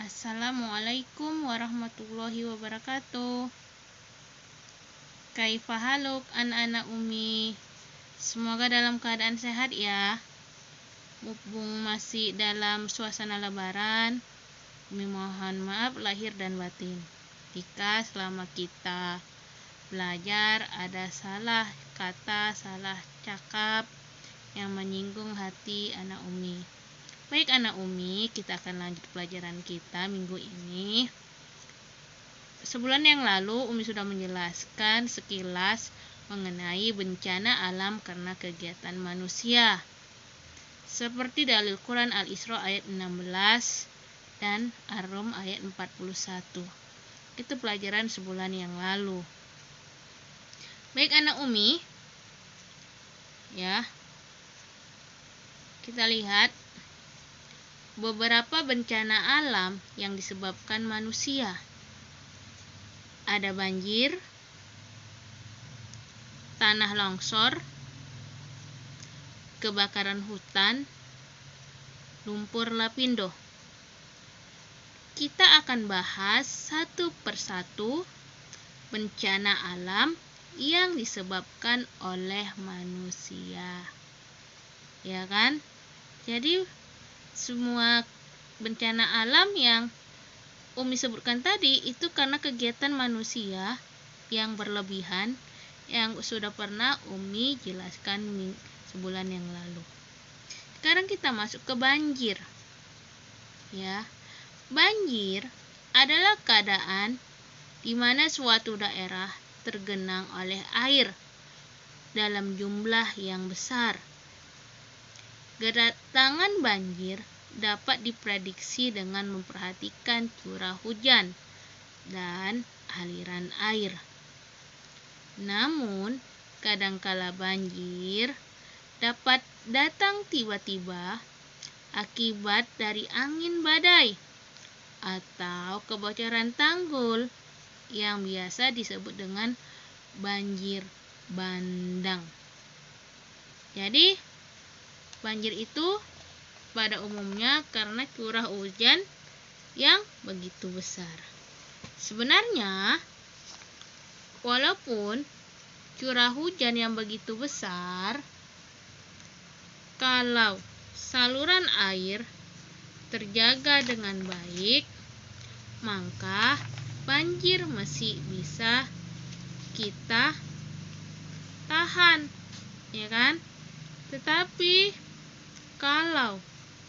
Assalamualaikum warahmatullahi wabarakatuh. Kaifa haluk anak-anak Umi? Semoga dalam keadaan sehat ya. Mumpung masih dalam suasana lebaran, Umi mohon maaf lahir dan batin jika selama kita belajar ada salah kata, salah cakap yang menyinggung hati anak Umi. Baik anak Umi, kita akan lanjut pelajaran kita minggu ini. Sebulan yang lalu Umi sudah menjelaskan sekilas mengenai bencana alam karena kegiatan manusia. Seperti dalil Quran Al-Isra ayat 16 dan Ar-Rum ayat 41. Itu pelajaran sebulan yang lalu. Baik anak Umi, ya. Kita lihat beberapa bencana alam yang disebabkan manusia. Ada banjir, tanah longsor, kebakaran hutan, lumpur lapindo. Kita akan bahas satu persatu bencana alam yang disebabkan oleh manusia. Ya kan? Jadi semua bencana alam yang Umi sebutkan tadi itu karena kegiatan manusia yang berlebihan yang sudah pernah Umi jelaskan sebulan yang lalu. Sekarang kita masuk ke banjir. Ya. Banjir adalah keadaan di mana suatu daerah tergenang oleh air dalam jumlah yang besar. Kedatangan banjir dapat diprediksi dengan memperhatikan curah hujan dan aliran air. Namun, kadangkala banjir dapat datang tiba-tiba akibat dari angin badai atau kebocoran tanggul yang biasa disebut dengan banjir bandang. Jadi, banjir itu pada umumnya karena curah hujan yang begitu besar. Sebenarnya, walaupun curah hujan yang begitu besar, kalau saluran air terjaga dengan baik, maka banjir masih bisa kita tahan, ya kan? Tetapi kalau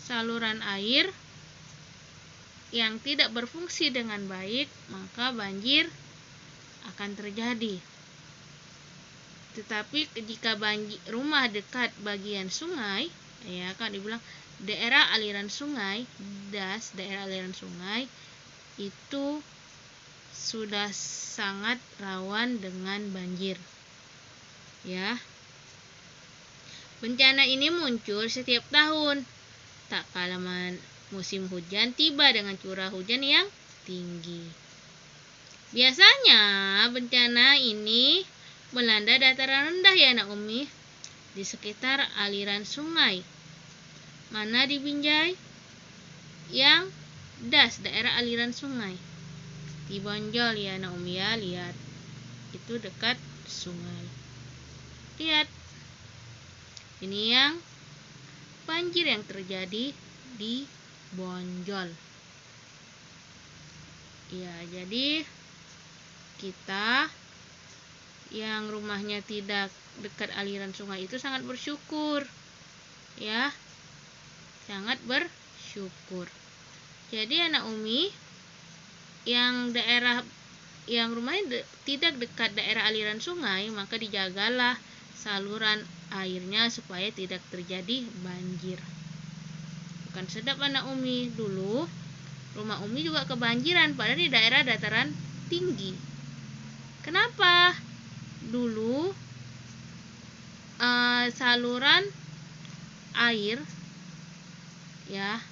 saluran air yang tidak berfungsi dengan baik, maka banjir akan terjadi. Tetapi jika banjir rumah dekat bagian sungai, ya kan dibilang daerah aliran sungai, DAS, daerah aliran sungai itu sudah sangat rawan dengan banjir. Ya. Bencana ini muncul setiap tahun, tak kala musim hujan tiba dengan curah hujan yang tinggi. Biasanya bencana ini melanda dataran rendah ya anak Umi, di sekitar aliran sungai. Mana di Binjai? Yang DAS, daerah aliran sungai. Di Bonjol ya anak Umi ya, lihat. Itu dekat sungai. Lihat. Ini yang banjir yang terjadi di Bonjol. Ya, jadi kita yang rumahnya tidak dekat aliran sungai itu sangat bersyukur. Ya. Sangat bersyukur. Jadi anak Umi yang daerah yang rumahnya tidak dekat daerah aliran sungai, maka dijagalah saluran airnya supaya tidak terjadi banjir. Bukan sedap anak Umi, dulu rumah Umi juga kebanjiran padahal di daerah dataran tinggi. Kenapa? Dulu saluran air ya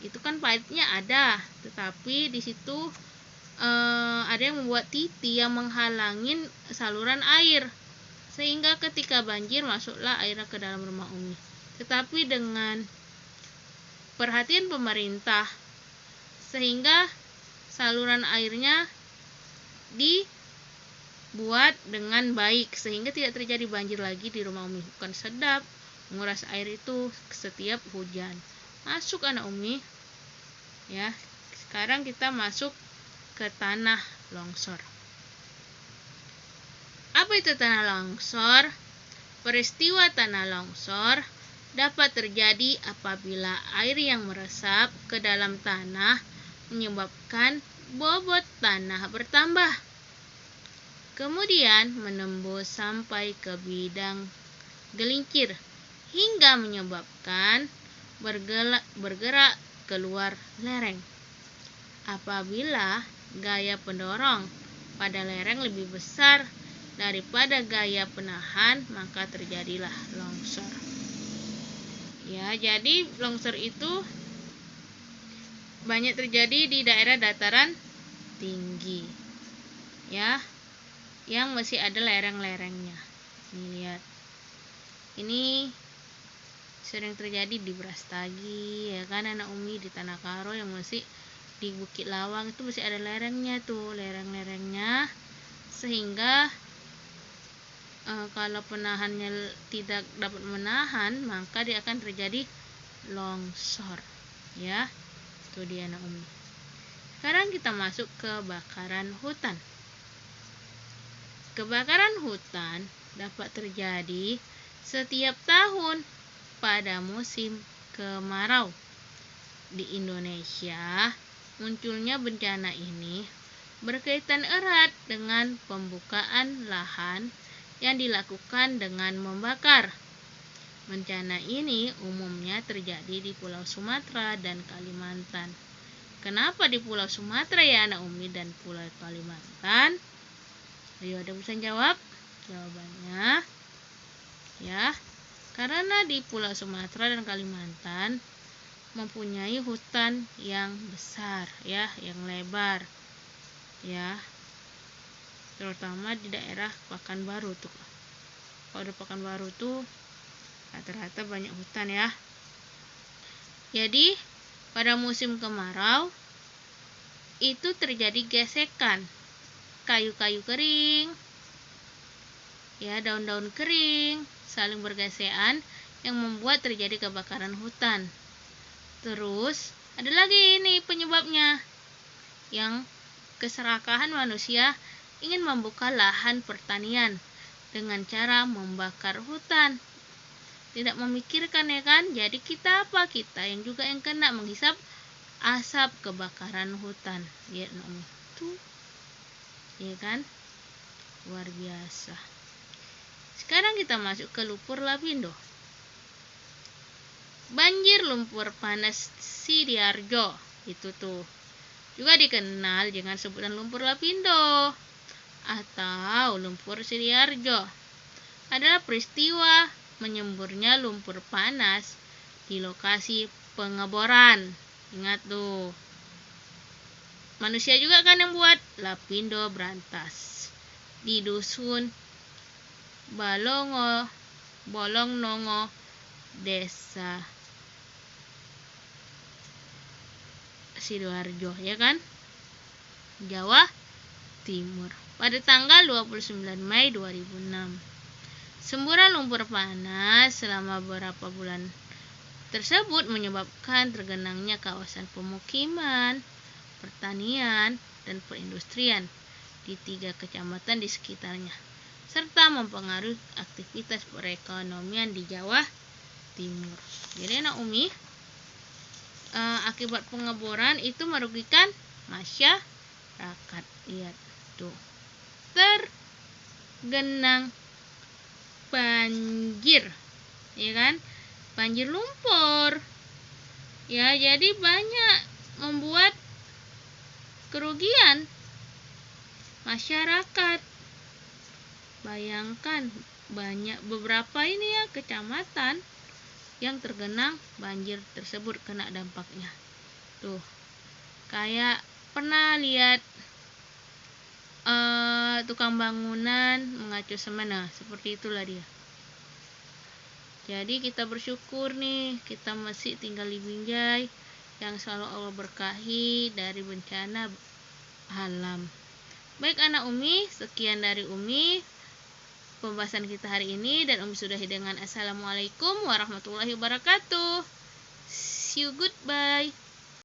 itu kan paitnya ada, tetapi di situ ada yang membuat titi yang menghalangin saluran air, sehingga ketika banjir masuklah air ke dalam rumah Umi. Tetapi dengan perhatian pemerintah sehingga saluran airnya dibuat dengan baik sehingga tidak terjadi banjir lagi di rumah Umi. Bukan sedap menguras air itu setiap hujan. Masuk anak Umi. Ya, sekarang kita masuk ke tanah longsor. Apa itu tanah longsor? Peristiwa tanah longsor dapat terjadi apabila air yang meresap ke dalam tanah menyebabkan bobot tanah bertambah, kemudian menembus sampai ke bidang gelincir hingga menyebabkan bergerak keluar lereng. Apabila gaya pendorong pada lereng lebih besar daripada gaya penahan, maka terjadilah longsor. Ya, jadi longsor itu banyak terjadi di daerah dataran tinggi. Ya, yang masih ada lereng-lerengnya. Nih lihat. Ini sering terjadi di Brastagi, ya kan anak Umi, di Tanah Karo yang masih di Bukit Lawang itu masih ada lerengnya tuh, lereng-lerengnya, sehingga kalau penahannya tidak dapat menahan, maka dia akan terjadi longsor. Ya, itu dia anak Umi. Sekarang kita masuk ke kebakaran hutan. Kebakaran hutan dapat terjadi setiap tahun pada musim kemarau. Di Indonesia, munculnya bencana ini berkaitan erat dengan pembukaan lahan yang dilakukan dengan membakar. Bencana ini umumnya terjadi di Pulau Sumatera dan Kalimantan. Kenapa di Pulau Sumatera ya anak Umi dan Pulau Kalimantan? Ayo, ada bisa jawab? Jawabannya ya, karena di Pulau Sumatera dan Kalimantan mempunyai hutan yang besar, ya, yang lebar, ya, terutama di daerah Pekanbaru tuh. Kalau di Pekanbaru tuh rata-rata banyak hutan, ya. Jadi pada musim kemarau itu terjadi gesekan kayu-kayu kering, ya, daun-daun kering saling bergesekan yang membuat terjadi kebakaran hutan. Terus ada lagi ini penyebabnya, yang keserakahan manusia ingin membuka lahan pertanian dengan cara membakar hutan. Tidak memikirkan, ya kan? Jadi kita yang juga yang kena menghisap asap kebakaran hutan. Ya, tuh. Ya kan? Luar biasa. Sekarang kita masuk ke lumpur lapindo. Banjir lumpur panas Sidoarjo itu tuh juga dikenal dengan sebutan lumpur lapindo atau lumpur Sidoarjo. Adalah peristiwa menyemburnya lumpur panas di lokasi pengeboran. Ingat tuh. Manusia juga kan yang buat lapindo berantas di dusun Bolongnongo, desa Sidoarjo, ya kan? Jawa Timur. Pada tanggal 29 Mei 2006. Semburan lumpur panas selama beberapa bulan tersebut menyebabkan tergenangnya kawasan pemukiman, pertanian, dan perindustrian di 3 kecamatan di sekitarnya, serta mempengaruhi aktivitas perekonomian di Jawa Timur. Jadi anak Umi, akibat pengeboran itu merugikan masyarakat. Lihat tuh, tergenang banjir, ya kan? Banjir lumpur. Ya, jadi banyak membuat kerugian masyarakat. Bayangkan banyak beberapa ini ya kecamatan yang tergenang banjir tersebut kena dampaknya. Tuh, kayak pernah lihat tukang bangunan mengacu semen, nah seperti itulah dia. Jadi kita bersyukur nih, kita masih tinggal di Binjai, yang selalu Allah berkahi dari bencana alam. Baik anak Umi, sekian dari Umi pembahasan kita hari ini, dan Umi sudahi dengan Assalamualaikum warahmatullahi wabarakatuh. See you, goodbye.